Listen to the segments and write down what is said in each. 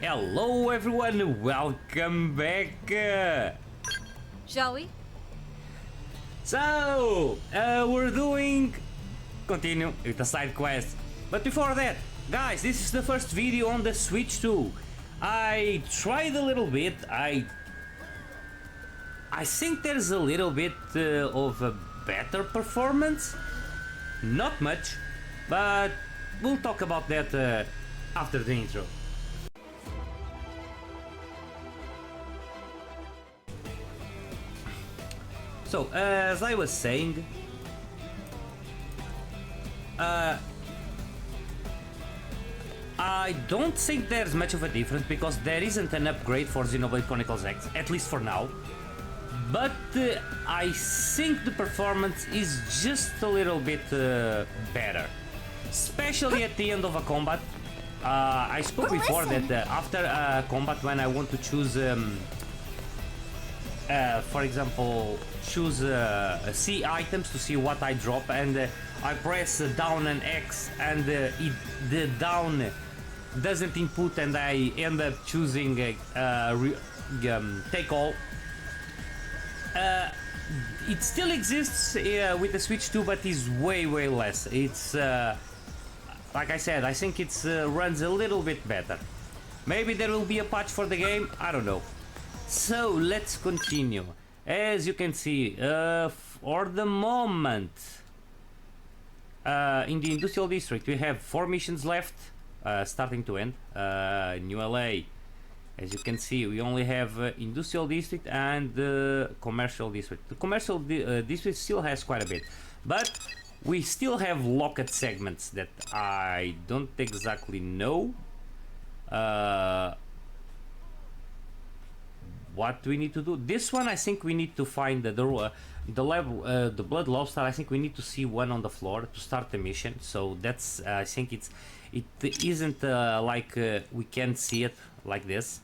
Hello everyone, welcome back! Shall we? So, we're doing... continue with the side quest. But before that, guys, this is the first video on the Switch 2. I tried a little bit, I think there's a little bit of a better performance. Not much, but we'll talk about that after the intro. So, as I was saying, I don't think there's much of a difference because there isn't an upgrade for Xenoblade Chronicles X, at least for now. But I think the performance is just a little bit better, especially at the end of a combat. I spoke before that after a combat, when I want to choose, for example, choose C items to see what I drop, and I press down and X, and the down doesn't input, and I end up choosing take all. It still exists with the Switch 2, but is way less. It's like I said, I think it's runs a little bit better. Maybe there will be a patch for the game, I don't know. So let's continue. As you can see, for the moment, in the Industrial District we have 4 missions left, starting to end. New LA, as you can see, we only have Industrial District and Commercial District. The Commercial District still has quite a bit, but we still have locked segments that I don't exactly know what we need to do. This one, I think we need to find the blood lobster. I think we need to see one on the floor to start the mission. So that's I think it isn't like we can see it like this.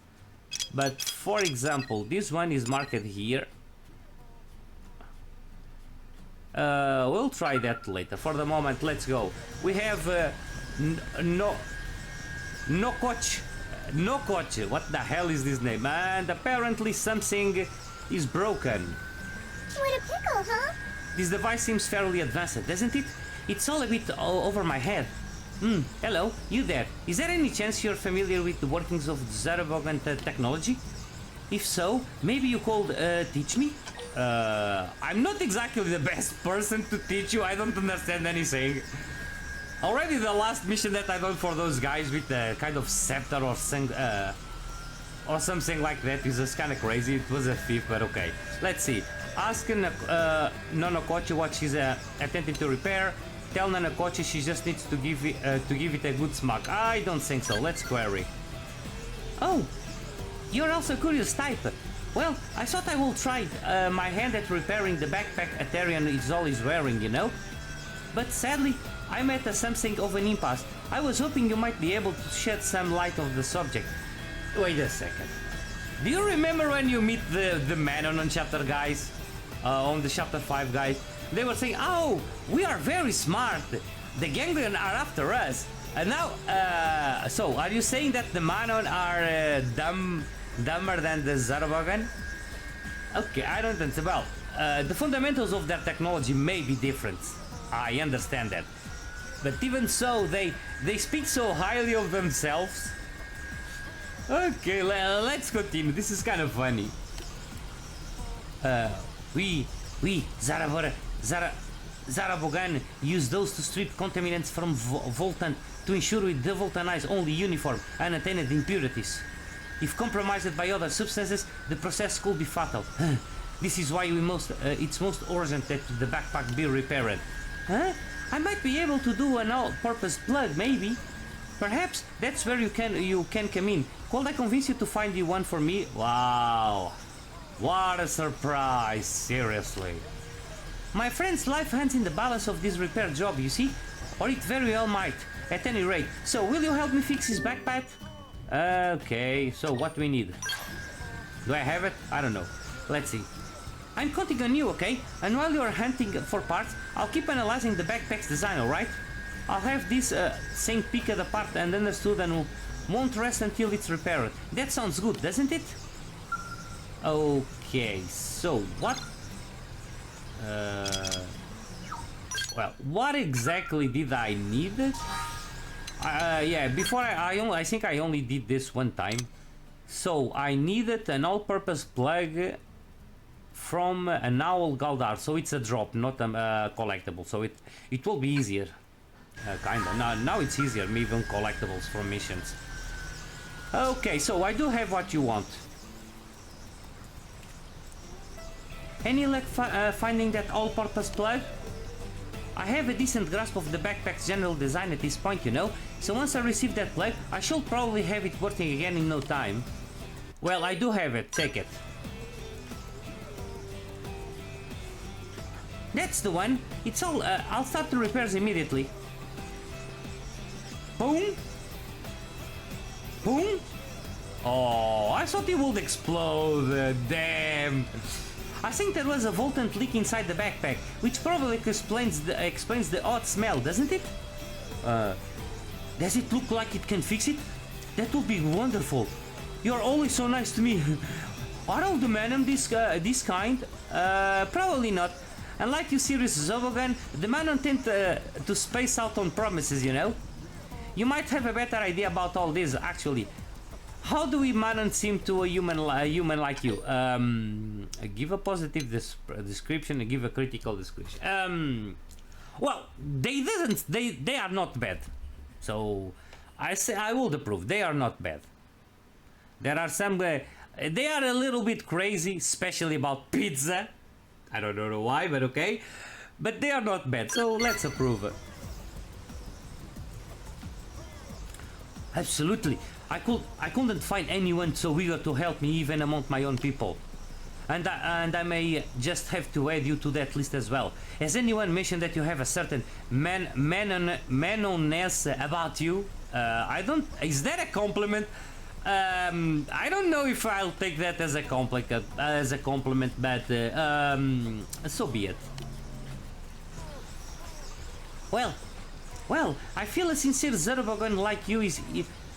But for example, this one is marked here. We'll try that later. For the moment, let's go. We have no coach. No coach, what the hell is this name? And apparently something is broken. What a pickle, huh? This device seems fairly advanced, doesn't it? It's all a bit over my head. Hello, you there. Is there any chance you're familiar with the workings of Xenoblade technology? If so, maybe you could teach me? I'm not exactly the best person to teach you, I don't understand anything. Already the last mission that I done for those guys with the kind of scepter or something like that is just kind of crazy. It was a thief, but okay. Let's see. Ask Nonokochi what she's attempting to repair. Tell Nonokochi she just needs to give it a good smack. I don't think so. Let's query. Oh, you're also a curious type. Well, I thought I will try my hand at repairing the backpack Aterian is always wearing, you know? But sadly, I'm at something of an impasse. I was hoping you might be able to shed some light on the subject. Wait a second. Do you remember when you meet the Manon on chapter guys? On the chapter 5 guys? They were saying, oh, we are very smart. The Ganglion are after us. And now, so are you saying that the Manon are dumber than the Zarabogan? Okay, I don't think so. Well, the fundamentals of their technology may be different. I understand that. But even so, they speak so highly of themselves. Okay, let's continue. This is kind of funny. We Zarabogan use those to strip contaminants from Voltan to ensure we devulcanize only uniform and unattained impurities. If compromised by other substances, the process could be fatal. This is why it's most urgent that the backpack be repaired. Huh? I might be able to do an all-purpose plug, maybe. Perhaps that's where you can come in. Could I convince you to find the one for me? Wow, what a surprise! Seriously, my friend's life hangs in the balance of this repair job, you see, or it very well might. At any rate, so will you help me fix his backpack? Okay, so what do we need? Do I have it? I don't know. Let's see. I'm counting on you, okay? And while you're hunting for parts, I'll keep analyzing the backpack's design, alright? I'll have this thing picked apart and understood, and Won't rest until it's repaired. That sounds good, doesn't it? Okay, so what? Well, what exactly did I need? Yeah, before I think I only did this one time. So I needed an all-purpose plug from an owl Galdar. So it's a drop, not a collectible. So it will be easier, kinda. Now it's easier, even collectibles from missions. Okay, so I do have what you want. Any luck finding that all-purpose plug? I have a decent grasp of the backpack's general design at this point, you know, so once I receive that plug, I should probably have it working again in no time. Well, I do have it, take it. That's the one. It's all, I'll start the repairs immediately. Boom! Boom! Oh, I thought it would explode, damn! I think there was a voltant leak inside the backpack, which probably explains the odd smell, doesn't it? Does it look like it can fix it? That would be wonderful. You're always so nice to me. Are all the Manon this kind? Probably not. Unlike you serious Zobogan, the Manon tend to space out on promises, you know? You might have a better idea about all this, actually. How do we Manon seem to a human like you? Give a positive description and give a critical description. Well, they are not bad. So I say I will approve. They are not bad. There are some they are a little bit crazy, especially about pizza. I don't know why, but okay. But they are not bad. So let's approve. Absolutely. I couldn't find anyone so eager to help me even among my own people. And I may just have to add you to that list as well. Has anyone mentioned that you have a certain manoness about you? I don't... Is that a compliment? I don't know if I'll take that as a compliment, but so be it. Well, I feel a sincere Zerbogan like you is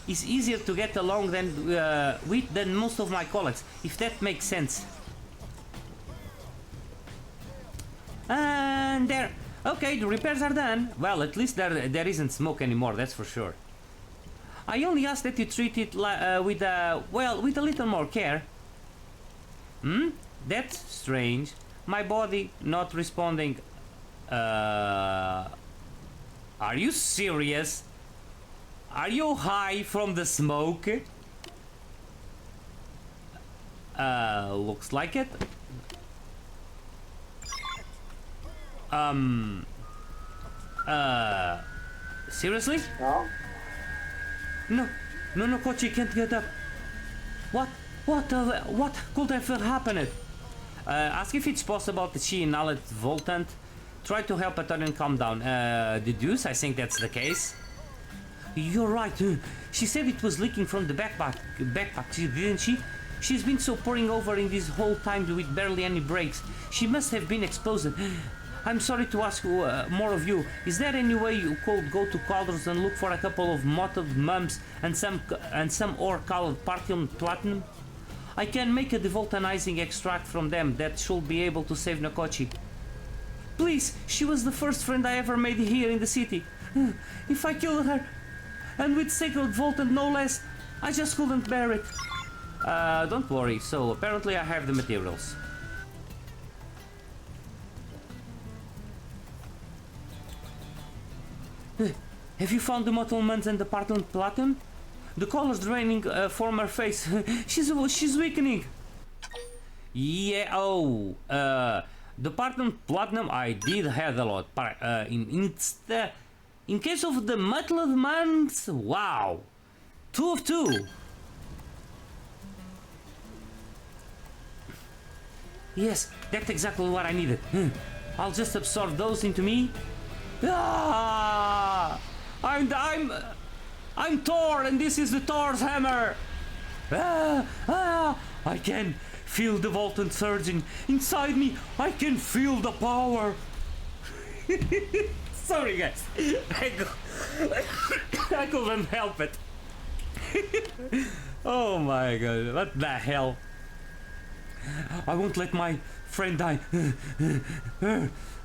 easier to get along with than most of my colleagues, if that makes sense. And there. Okay, the repairs are done. Well, at least there isn't smoke anymore, that's for sure. I only ask that you treat it with a little more care. That's strange. My body not responding. Are you serious? Are you high from the smoke? Looks like it. Seriously? No. No, Kochi can't get up. What could have happened? Ask if it's possible that she inhaled Voltant. Try to help her and calm down. Deduce, I think that's the case. You're right. She said it was leaking from the backpack, didn't she? She's been so pouring over in this whole time with barely any breaks. She must have been exposed. I'm sorry to ask more of you. Is there any way you could go to Calders and look for a couple of mottled mumps and some ore-colored particle platinum? I can make a devoltanizing extract from them that should be able to save Nokochi. Please, she was the first friend I ever made here in the city. If I killed her, and with sacred Voltant no less, I just couldn't bear it. Don't worry, so apparently I have the materials. Have you found the Mottlemans and the Parton Platinum? The color's draining from her face. she's weakening. Yeah, the Parton Platinum I did have a lot. In case of the Mottlemans, wow, 2 of 2. Yes, that's exactly what I needed. I'll just absorb those into me. Ah! I'm Thor, and this is the Thor's hammer. I can feel the Voltant surging inside me. I can feel the power. Sorry, guys. I couldn't help it. Oh my god, what the hell? I won't let my friend die.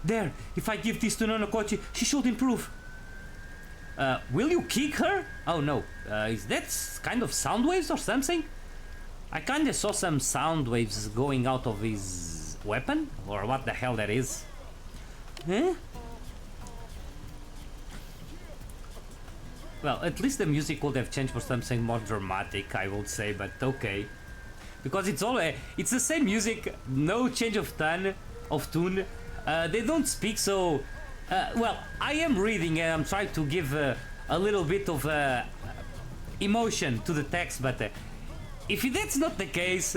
There, if I give this to Nonokochi, she should improve. Will you kick her? Oh no, is that kind of sound waves or something? I kinda saw some sound waves going out of his weapon, or what the hell that is. Huh? Well, at least the music would have changed for something more dramatic, I would say, but okay. Because it's the same music, no change of tune. They don't speak, so well, I am reading and I'm trying to give a little bit of emotion to the text, but if that's not the case,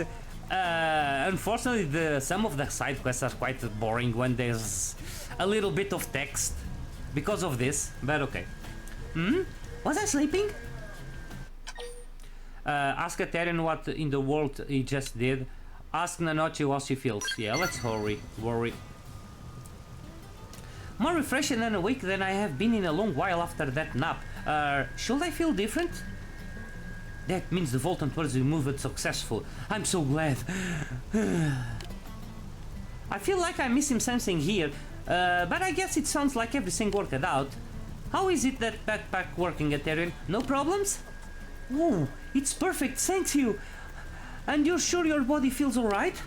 unfortunately some of the side quests are quite boring when there's a little bit of text because of this, but okay. Was I sleeping? Ask Ethereum what in the world he just did. Ask Nanochi how she feels. Yeah, let's worry. More refreshed and awake than I have been in a long while after that nap. Should I feel different? That means the Voltant was removed successful. I'm so glad. I feel like I'm missing something here, but I guess it sounds like everything worked out. How is it that backpack working, Ethereum? No problems? Whoa, it's perfect, thank you. And you're sure your body feels alright?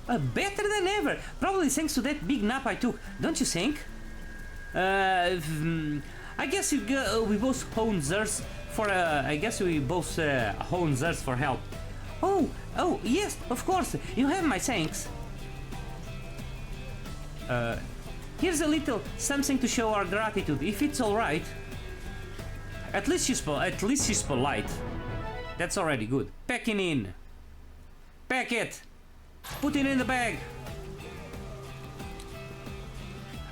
Better than ever, probably thanks to that big nap I took, don't you think? I guess we both hone theirs for for help. Oh, yes, of course, you have my thanks. Here's a little something to show our gratitude, if it's alright. At least she's polite. That's already good. Packing in. Pack it. Put it in the bag.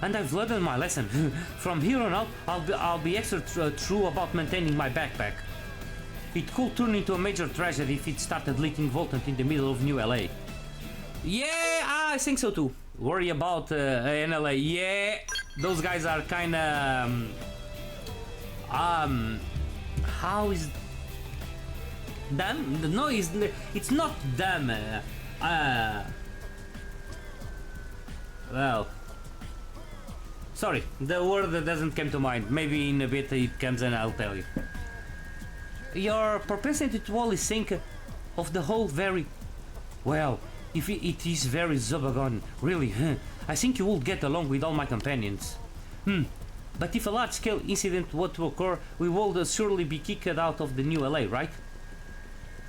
And I've learned my lesson. From here on out, I'll be extra true about maintaining my backpack. It could turn into a major tragedy if it started leaking Voltant in the middle of New LA. Yeah, I think so too. Worry about NLA. Yeah, those guys are kinda how is dumb? No, it's not dumb. Well, sorry, the word that doesn't come to mind. Maybe in a bit it comes and I'll tell you. Your propensity to always think of the whole very well. If it is very Zobagon, really, I think you will get along with all my companions. But if a large-scale incident were to occur, we will surely be kicked out of the New LA, right?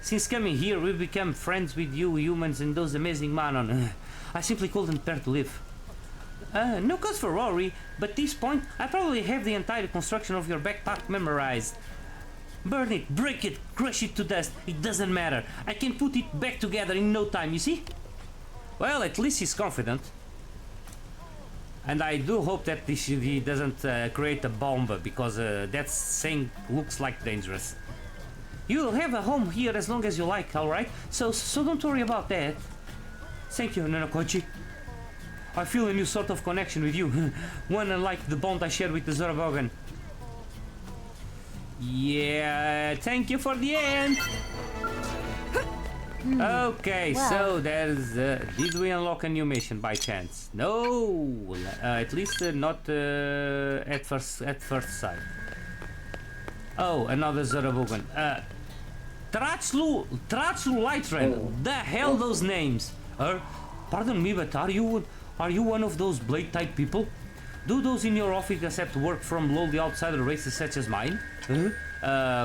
Since coming here, we've become friends with you humans and those amazing Manon. I simply couldn't bear to live. No cause for worry, but at this point, I probably have the entire construction of your backpack memorized. Burn it, break it, crush it to dust, it doesn't matter. I can put it back together in no time, you see? Well, at least he's confident. And I do hope that he doesn't create a bomb, because that thing looks like dangerous. You'll have a home here as long as you like, alright? So don't worry about that. Thank you, Nanokochi. I feel a new sort of connection with you, one unlike the bond I share with the Zorobogan. Yeah, thank you for the end. Okay, well. So there's. Did we unlock a new mission by chance? No, at least not at first sight. Oh, another Zorobogan. Tratzlu Lightren. The hell those names? Pardon me, but are you one of those blade type people? Do those in your office accept work from lowly outsider races such as mine?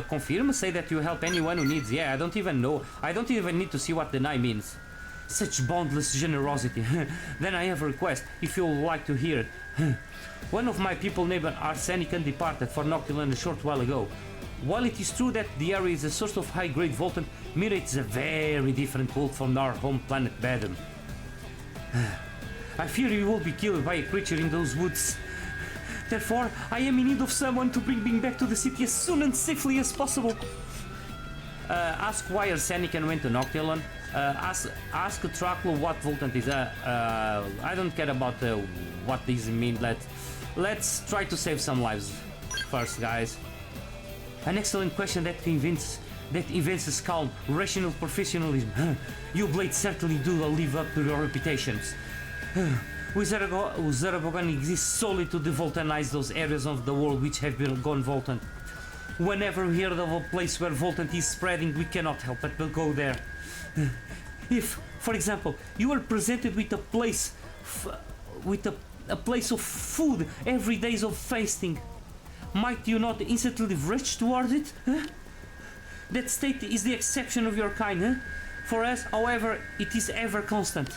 Confirm, say that you help anyone who needs. Yeah, I don't even know. I don't even need to see what deny means. Such boundless generosity. Then I have a request, if you would like to hear it. One of my people named Arsenican departed for Noctilan a short while ago. While it is true that the area is a source of high-grade Voltant, Mira is a very different world from our home planet Badum. I fear you will be killed by a creature in those woods. Therefore, I am in need of someone to bring me back to the city as soon and safely as possible. Ask why Arsenican went to Noctilon. Ask Traclo what Voltant is. I don't care about what these mean. Let's try to save some lives first, guys. An excellent question that invents calm, rational professionalism. You blades certainly do live up to your reputations. Zeragogan exists solely to devoltanize those areas of the world which have gone voltant. Whenever we hear of a place where voltant is spreading, we cannot help but go there. If, for example, you were presented with a place a place of food every day of fasting, might you not instantly rush toward it? That state is the exception of your kind. For us, however, it is ever constant.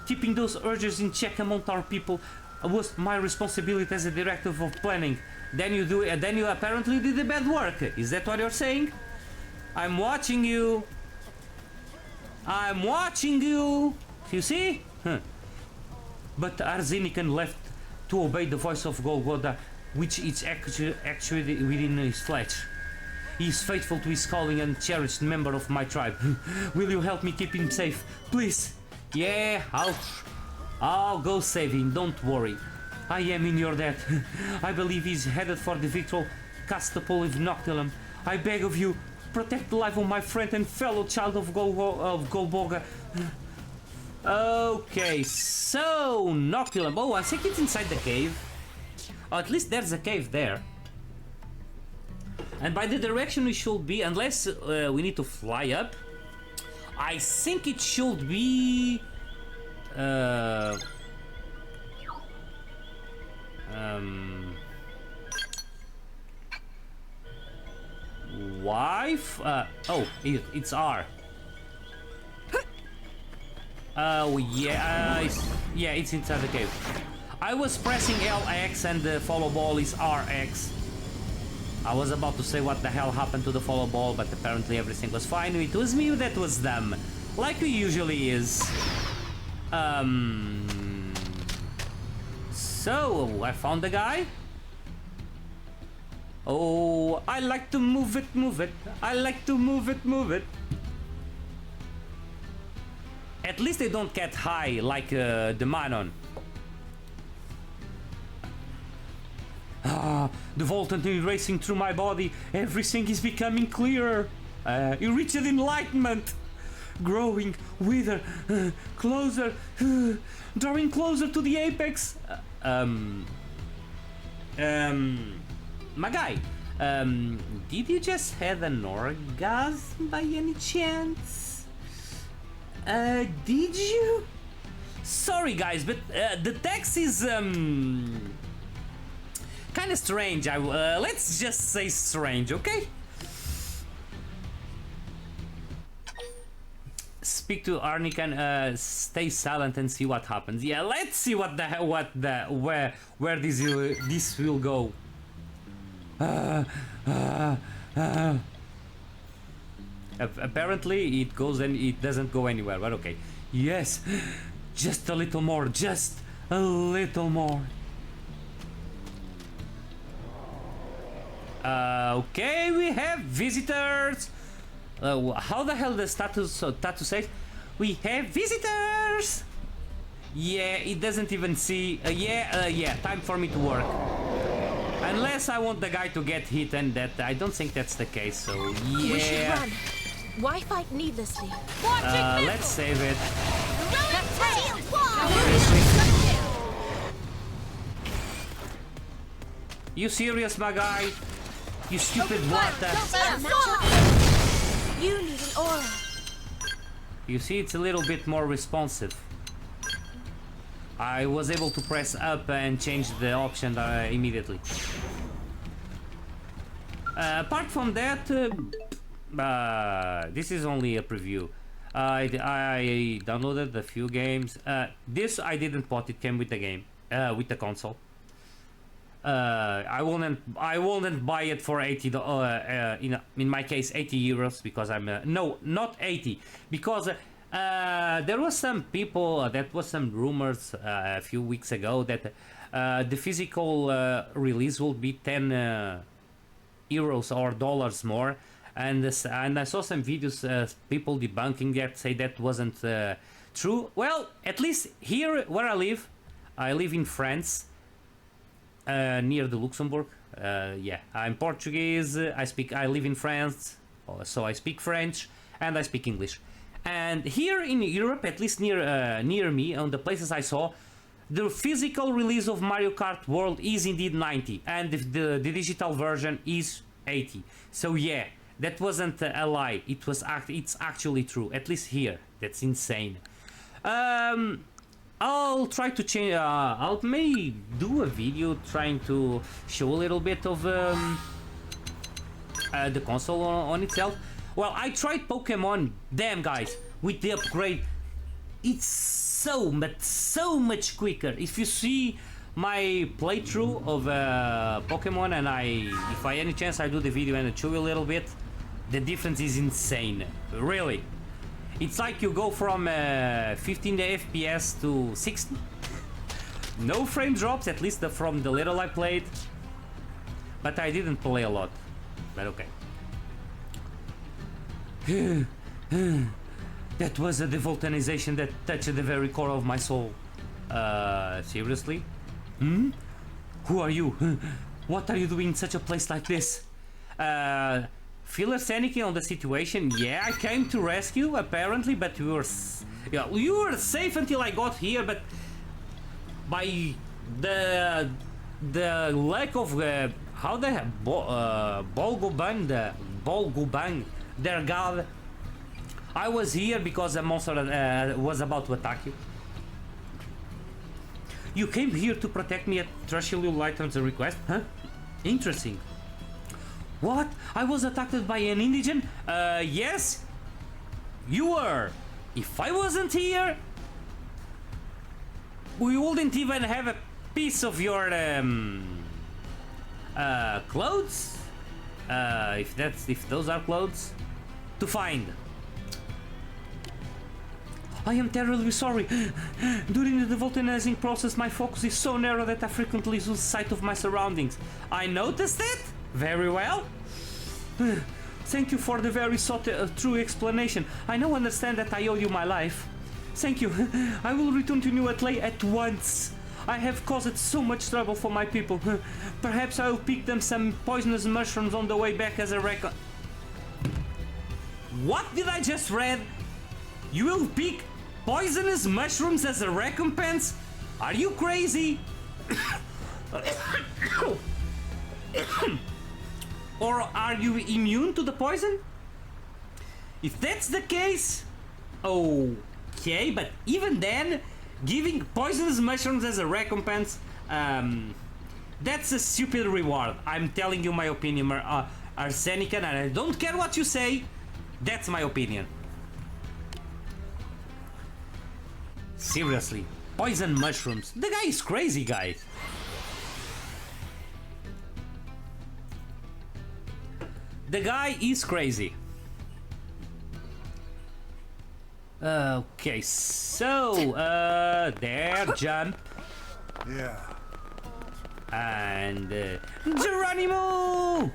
Keeping those urges in check among our people was my responsibility as a director of planning. Then you apparently did the bad work. Is that what you're saying? I'm watching you. I'm watching you. You see? But Arzenican left to obey the voice of Golgotha, which is actually within his flesh. He is faithful to his calling and cherished member of my tribe. Will you help me keep him safe, please? Yeah, I'll go save him. Don't worry. I am in your debt. I believe he's headed for the victorious Castapole of Noctilum. I beg of you, protect the life of my friend and fellow child of Golboga. Okay, so Noctilum. Oh, I think it's inside the cave. Or at least there's a cave there. And by the direction we should be, unless we need to fly up, I think it should be... oh, it's R. Oh yeah, yeah, it's inside the cave. I was pressing LX and the follow ball is RX. I was about to say what the hell happened to the follow ball, but apparently everything was fine. It was me that was them, like it usually is. So I found the guy. Oh, I like to move it, move it. I like to move it, move it. At least they don't get high like the Manon. Ah, the voltant is racing through my body. Everything is becoming clearer. You reached enlightenment. Growing, wither, closer, drawing closer to the apex. My guy, did you just have an orgasm by any chance? Did you? Sorry guys, but the text is kind of strange. Let's just say strange, okay? Speak to Arnican, stay silent and see what happens. Yeah, let's see what the hell, where this will go. Apparently it goes and it doesn't go anywhere, but okay. Yes, just a little more, just a little more. Okay, we have visitors. How the hell the status says? We have visitors. Yeah, it doesn't even see. Yeah, time for me to work. Unless I want the guy to get hit, and that I don't think that's the case. So yeah. We should run. Why fight needlessly? Let's save it. You serious, my guy? You stupid water. You need an aura. You see, it's a little bit more responsive. I was able to press up and change the option immediately. Apart from that, this is only a preview. I downloaded a few games. This I didn't bought. It came with the game, with the console. I wouldn't buy it for $80. In my case, 80 euros because I'm no, not 80 because. There was some people, that was some rumors a few weeks ago that the physical release will be 10 euros or dollars more, and I saw some videos, people debunking that, say that wasn't true. Well, at least here where I live in France, near the Luxembourg, Yeah, I'm Portuguese. I live in France, so I speak French and I speak English. And here in Europe, at least near me, on the places I saw, the physical release of Mario Kart World is indeed 90, and the digital version is 80. So yeah, that wasn't a lie. It's actually true. At least here, that's insane. I'll try to change. I'll may do a video trying to show a little bit of the console on itself. Well, I tried Pokemon. Damn, guys, with the upgrade, it's so much quicker. If you see my playthrough of Pokemon, and if by any chance I do the video and show you a little bit, the difference is insane. Really. It's like you go from 15 FPS to 60. No frame drops, at least from the little I played. But I didn't play a lot. But okay. That was a devoltanization that touched the very core of my soul. Seriously? Who are you? What are you doing in such a place like this? Feel Arsenic on the situation? Yeah, I came to rescue apparently, but you were safe until I got here. But by the lack of how the Bolgobang, their god, I was here because a monster was about to attack you. You came here to protect me at Trashilio Lighton's request, huh? Interesting. What? I was attacked by an indigent? Yes? You were. If I wasn't here, we wouldn't even have a piece of your clothes? If those are clothes, to find. I am terribly sorry. During the devoltanizing process, my focus is so narrow that I frequently lose sight of my surroundings. I noticed it? Very well. Thank you for the very true explanation. I now understand that I owe you my life. Thank you. I will return to New Atlay at once. I have caused so much trouble for my people. Perhaps I will pick them some poisonous mushrooms on the way back as a record. What did I just read? You will pick poisonous mushrooms as a recompense? Are you crazy? Or are you immune to the poison? If that's the case, okay, but even then, giving poisonous mushrooms as a recompense, that's a stupid reward. I'm telling you my opinion, Arsenica, and I don't care what you say, that's my opinion. Seriously, poison mushrooms. The guy is crazy, guys. The guy is crazy. Okay, so there, jump. Yeah. And Geronimo!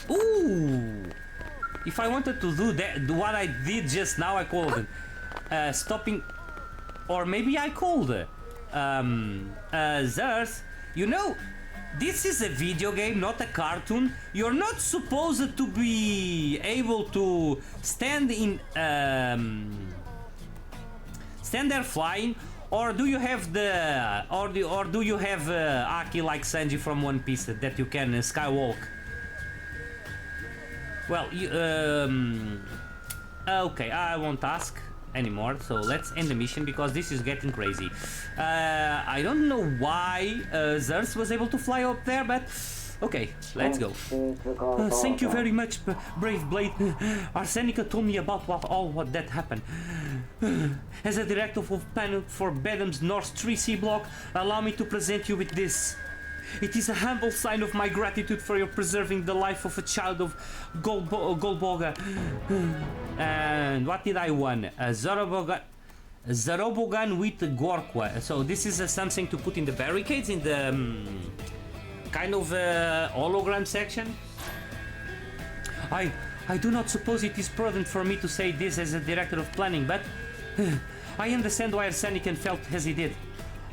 Ooh! If I wanted to do that, what I did just now, I called stopping, or maybe I called Zerth. You know, this is a video game, not a cartoon. You're not supposed to be able to stand in stand there flying, or do you have the or do you have Aki like Sanji from One Piece that you can skywalk? Well, you, okay, I won't ask anymore, so let's end the mission because this is getting crazy. I don't know why Zerth was able to fly up there, but okay, let's go. Thank you very much, Brave Blade. Arsenica told me about what that happened. As a director of panel for Bedham's North 3C block, allow me to present you with this. It is a humble sign of my gratitude for your preserving the life of a child of Golboga. And what did I win? A Zorobogan with Gorkwa. So this is something to put in the barricades in the kind of hologram section. I do not suppose it is prudent for me to say this as a director of planning, but I understand why Arsenican felt as he did.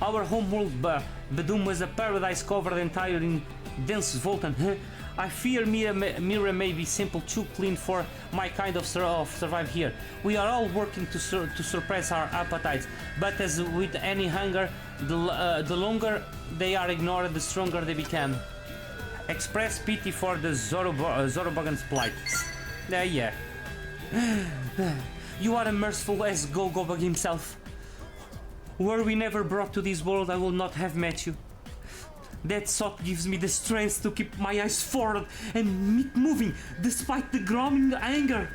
Our homeworld Badum was a paradise covered entirely in dense Voltan. I fear Mira may be simple too clean for my kind of survive here. We are all working to suppress our appetites, but as with any hunger, the longer they are ignored, the stronger they become. Express pity for the Zorobogan's plight. Yeah. You are as merciful as Gogobag himself. Were we never brought to this world, I would not have met you. That thought gives me the strength to keep my eyes forward and moving despite the growing anger.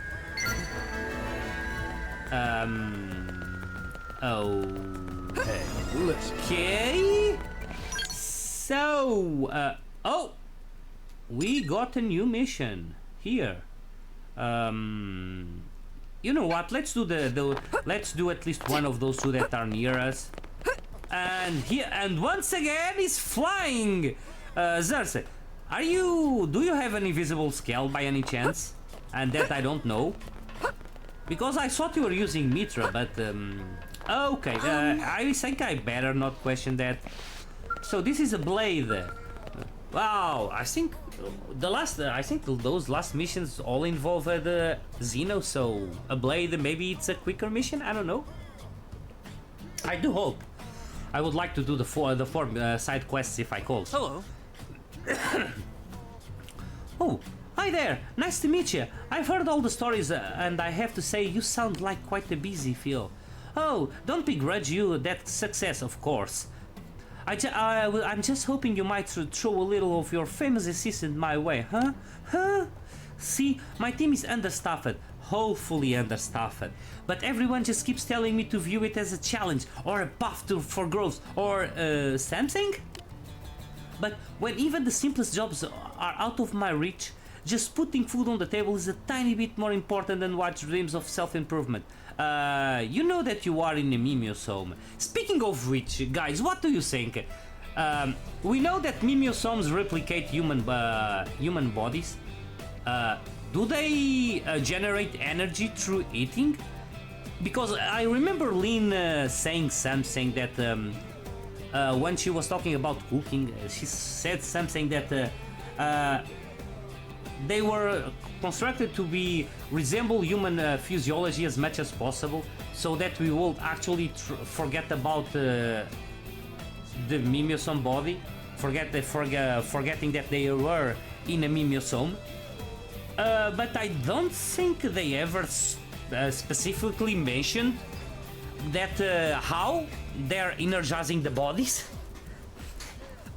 Okay. So, oh, we got a new mission here. You know what? Let's do let's do at least one of those two that are near us. And once again he's flying. Zerse, do you have an invisible Skell by any chance? And that I don't know, because I thought you were using Mitra, but okay. I think I better not question that. So this is a blade. Wow, I think those last missions all involved Xeno, so a blade, maybe it's a quicker mission, I don't know. I do hope. I would like to do the four side quests if I could. Hello. Oh, hi there, nice to meet you. I've heard all the stories and I have to say you sound like quite a busy Phil. Oh, don't begrudge you that success, of course. I'm just hoping you might throw a little of your famous assistant my way, huh? See, my team is understaffed, hopefully understaffed, but everyone just keeps telling me to view it as a challenge or a path for growth or something. But when even the simplest jobs are out of my reach, just putting food on the table is a tiny bit more important than what dreams of self-improvement. You know that you are in a Mimiosomes. Speaking of which, guys, what do you think? We know that Mimiosomes replicate human bodies. Do they generate energy through eating? Because I remember Lynn saying something that when she was talking about cooking, she said something that they were constructed to resemble human physiology as much as possible, so that we will actually forget about the Mimiosome body, forgetting that they were in a Mimiosome. But I don't think they ever specifically mentioned that how they're energizing the bodies.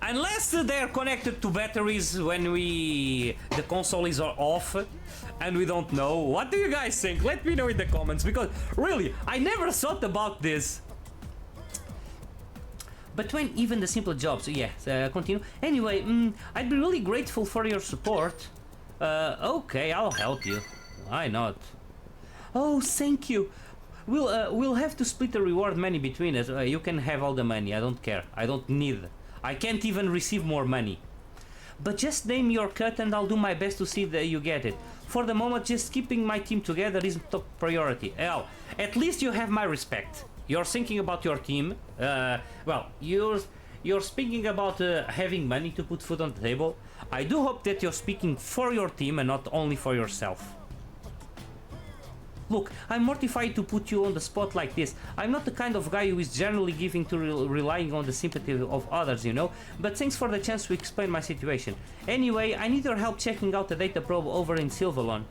Unless they're connected to batteries when the console is off and we don't know. What do you guys think? Let me know in the comments, because really, I never thought about this. But when even the simple jobs, continue. Anyway, I'd be really grateful for your support. Okay, I'll help you. Why not? Oh, thank you. We'll have to split the reward money between us. You can have all the money. I don't care. I don't need. I can't even receive more money. But just name your cut and I'll do my best to see that you get it. For the moment, just keeping my team together is top priority. Well, at least you have my respect. You're thinking about your team. Well, you're speaking about having money to put food on the table. I do hope that you're speaking for your team and not only for yourself. Look, I'm mortified to put you on the spot like this. I'm not the kind of guy who is generally giving to relying on the sympathy of others, you know, but thanks for the chance to explain my situation. Anyway, I need your help checking out the data probe over in Silverlon.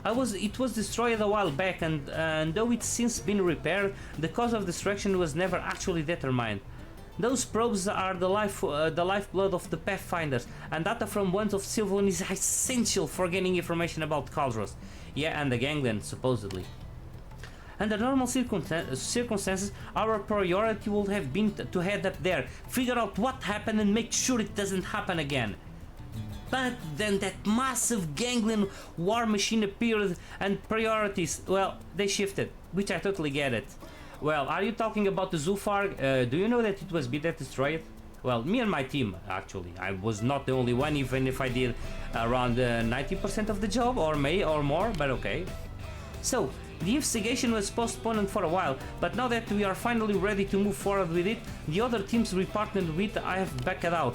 It was destroyed a while back, and though it's since been repaired, the cause of destruction was never actually determined. Those probes are the lifeblood of the Pathfinders, and data from ones of Silverlon is essential for gaining information about Kaldros. Yeah, and the gangland, supposedly. Under normal circumstances, our priority would have been to head up there, figure out what happened and make sure it doesn't happen again. But then that massive gangland war machine appeared and priorities, well, they shifted, which I totally get it. Well, are you talking about the Zulfar? Do you know that it was that destroyed? Well, me and my team, actually. I was not the only one, even if I did around 90% of the job, or more, but okay. So, The investigation was postponed for a while, but now that we are finally ready to move forward with it, the other teams we partnered with I have backed out.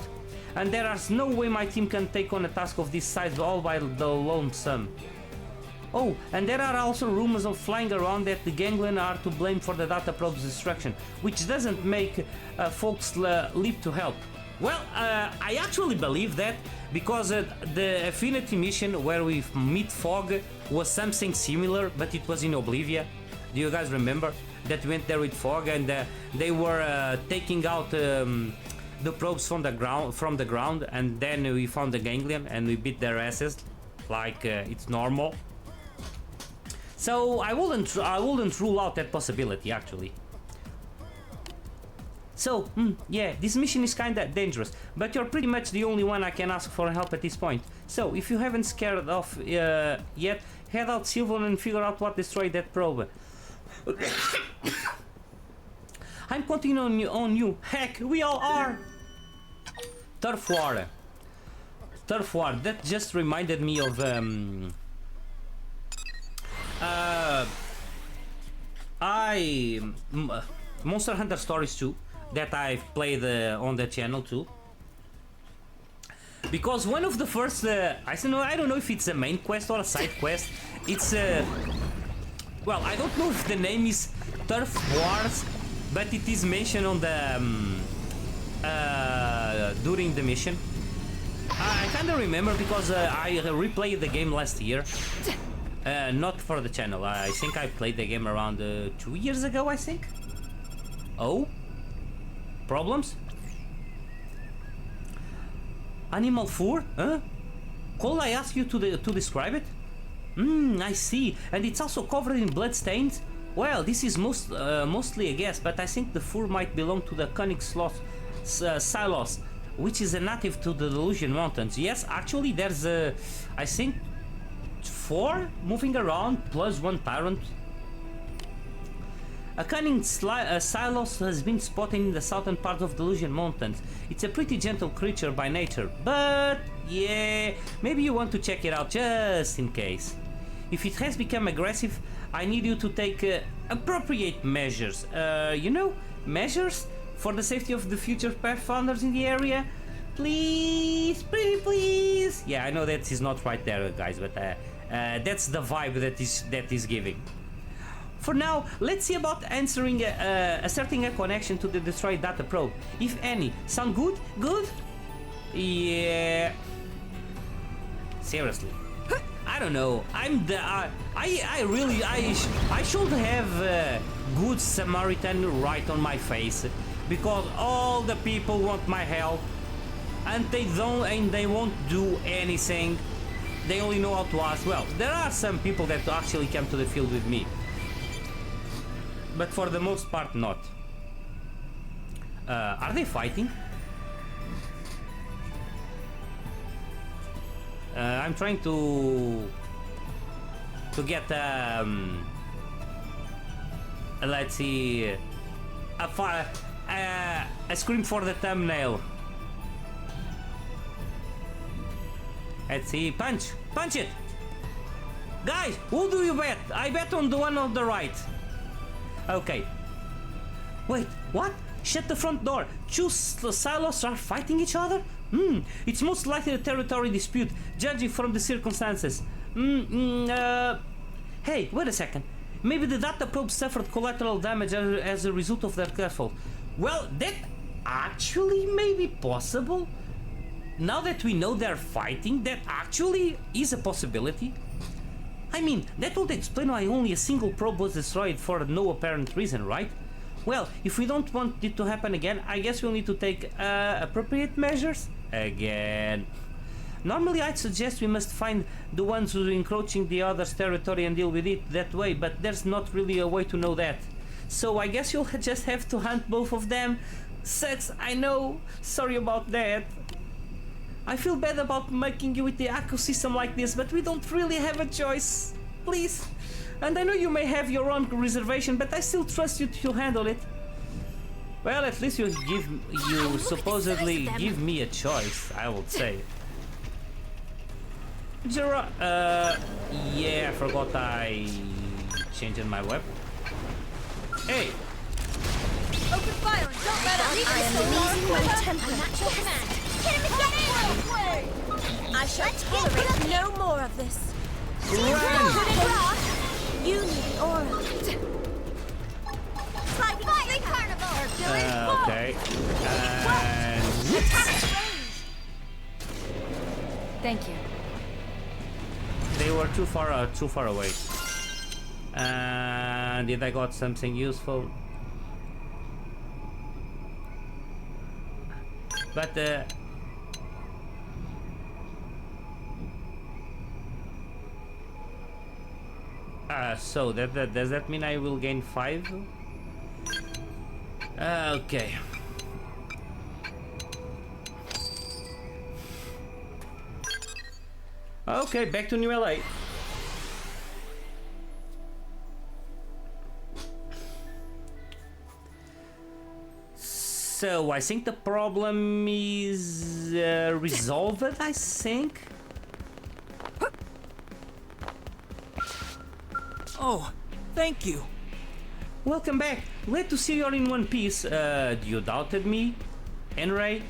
And there is no way my team can take on a task of this size all by the lonesome. Oh, and there are also rumors of flying around that the ganglion are to blame for the data probe's destruction, which doesn't make folks leap to help. Well, I actually believe that, because the Affinity mission where we meet Fog was something similar, but it was in Oblivia. Do you guys remember? That we went there with Fog and they were taking out the probes from the ground, and then we found the ganglion and we beat their asses like it's normal. So I wouldn't rule out that possibility actually. So yeah, this mission is kinda dangerous, but you're pretty much the only one I can ask for help at this point. So if you haven't scared off yet, head out Sylvan and figure out what destroyed that probe. I'm counting on you. Heck, we all are. Turf War. Turf War. That just reminded me of Monster Hunter Stories 2 that I've played on the channel too. Because one of the first, I don't know if it's a main quest or a side quest. It's well, I don't know if the name is Turf Wars, but it is mentioned on the during the mission. I kind of remember because I replayed the game last year. Not for the channel. I think I played the game around 2 years ago, I think. Oh? Problems? Animal fur? Huh? Could I ask you to describe it? I see. And it's also covered in blood stains? Well, this is mostly a guess, but I think the fur might belong to the Chronicles Silos, which is a native to the Delusion Mountains. Yes, actually there's I think 4 moving around plus 1 tyrant. A cunning Silos has been spotted in the southern part of the Delusion Mountains. It's a pretty gentle creature by nature, but yeah, maybe you want to check it out just in case. If it has become aggressive, I need you to take appropriate measures. You know, measures for the safety of the future pathfinders in the area. Please, pretty please. Yeah, I know that is not right there, guys, but that's the vibe that is giving. For now, let's see about asserting a connection to the destroyed data probe, if any. Sound good? Good? Yeah. Seriously. I don't know. I should have good Samaritan right on my face, because all the people want my help, and they won't do anything. They only know how to ask. Well, there are some people that actually come to the field with me, but for the most part not. Are they fighting? I'm trying to get let's see, a screen for the thumbnail. Let's see, punch it, guys. Who do you bet? I bet on the one on the right. Okay. Wait, what? Shut the front door. Two silos are fighting each other? It's most likely a territory dispute, judging from the circumstances. Hey, wait a second. Maybe the data probe suffered collateral damage as a result of their careful. Well, that actually may be possible. Now that we know they're fighting, that actually is a possibility. I mean, that would explain why only a single probe was destroyed for no apparent reason, right? Well, if we don't want it to happen again, I guess we'll need to take appropriate measures again. Normally I'd suggest we must find the ones who are encroaching the other's territory and deal with it that way, but there's not really a way to know that. So I guess you'll just have to hunt both of them. Sucks, I know. Sorry about that. I feel bad about making you with the ecosystem like this, but we don't really have a choice. Please. And I know you may have your own reservation, but I still trust you to handle it. Well, at least you supposedly give me a choice, I would say. Yeah, I forgot I changing my weapon. Hey! Open fire and don't let up. I am losing my temper. Natural command. Hit him again! I shall tolerate no more of this. Run! You need aura. Fire carnival! Okay. And... Thank you. They were too far away. And did I got something useful? But so that does that mean I will gain 5? Okay. Okay, back to New LA. So I think the problem is resolved, I think. Oh, thank you. Welcome back. Glad to see you're in one piece. You doubted me, Enray?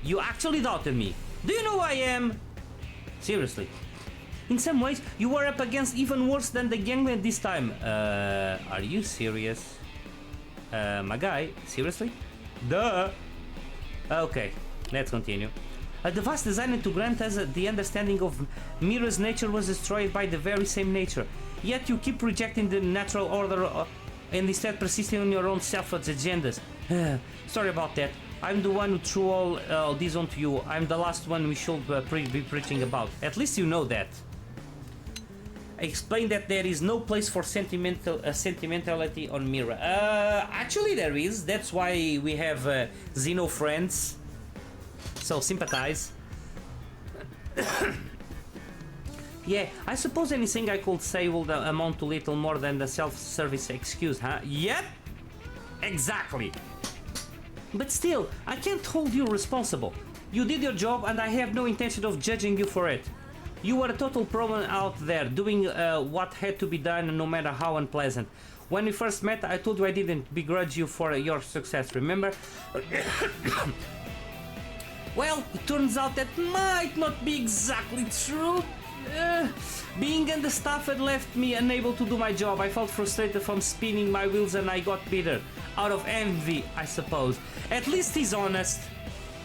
You actually doubted me. Do you know who I am? Seriously. In some ways, you were up against even worse than the gangland this time. Are you serious? My guy, seriously? Duh! Okay, let's continue. A device designed to grant us the understanding of Mira's nature was destroyed by the very same nature. Yet you keep rejecting the natural order and instead persisting on your own selfish agendas. Sorry about that. I'm the one who threw all this onto you. I'm the last one we should be preaching about. At least you know that. I explained that there is no place for sentimentality on Mira. Actually there is. That's why we have Xeno friends. So sympathize. Yeah, I suppose anything I could say would amount to little more than the self-service excuse, huh? Yep! Exactly! But still, I can't hold you responsible. You did your job and I have no intention of judging you for it. You were a total problem out there, doing what had to be done no matter how unpleasant. When we first met, I told you I didn't begrudge you for your success, remember? Well, it turns out that might not be exactly true. Being understaffed had left me unable to do my job. I felt frustrated from spinning my wheels and I got bitter. Out of envy, I suppose. At least he's honest.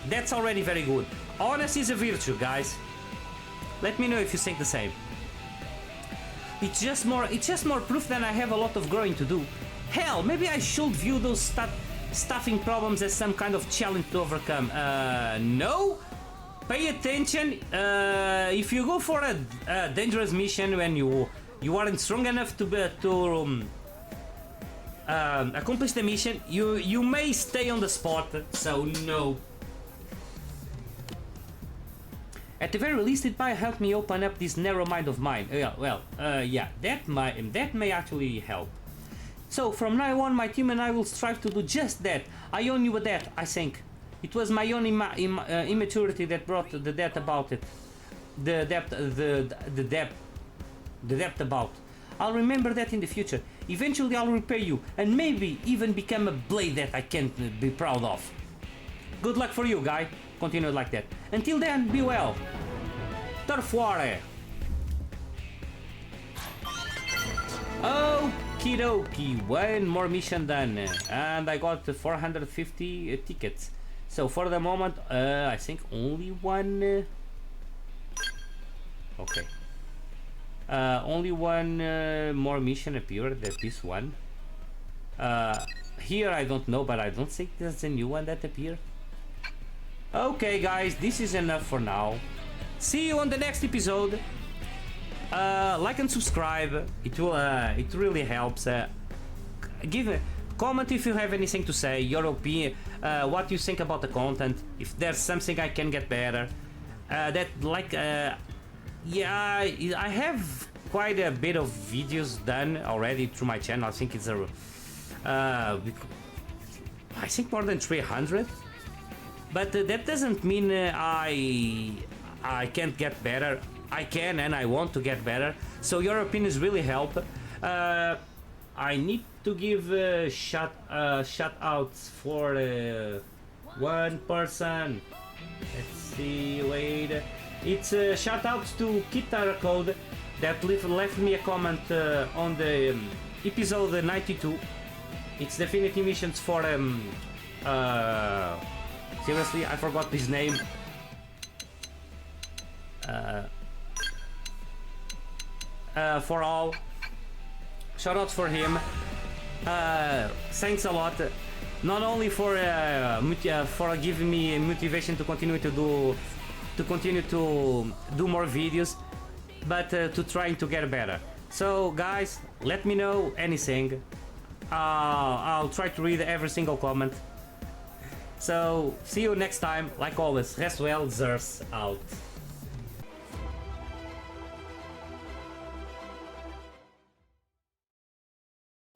That's already very good. Honest is a virtue, guys. Let me know if you think the same. It's just more proof that I have a lot of growing to do. Hell, maybe I should view those staffing problems as some kind of challenge to overcome. No? Pay attention. If you go for a dangerous mission when you aren't strong enough to accomplish the mission, you may stay on the spot. So no. At the very least, it might help me open up this narrow mind of mine. Yeah, that may actually help. So from now on, my team and I will strive to do just that. I own you with that, I think. It was my own immaturity that brought the debt about it. The depth about. I'll remember that in the future. Eventually I'll repay you and maybe even become a blade that I can be proud of. Good luck for you, guy. Continue like that. Until then, be well. Turf War. Okie dokie, one more mission done. And I got 450 tickets. So for the moment, I think only one... okay. Only one more mission appeared, that's this one. Here I don't know, but I don't think there's a new one that appeared. Okay guys, this is enough for now. See you on the next episode. Like and subscribe, it really helps. Give a comment if you have anything to say, your opinion, what you think about the content, if there's something I can get better. Yeah, I have quite a bit of videos done already through my channel. I think it's I think more than 300. But that doesn't mean I can't get better. I can and I want to get better. So your opinions really help. I need to give shout outs for one person. Let's see, wait. It's shout outs to Guitar Code that left me a comment on the episode 92. It's Definitive missions for seriously, I forgot his name. For all, shoutouts for him. Thanks a lot. Not only for giving me motivation to continue to do more videos, but to trying to get better. So guys, let me know anything. I'll try to read every single comment. So see you next time. Like always, rest well, Zers out.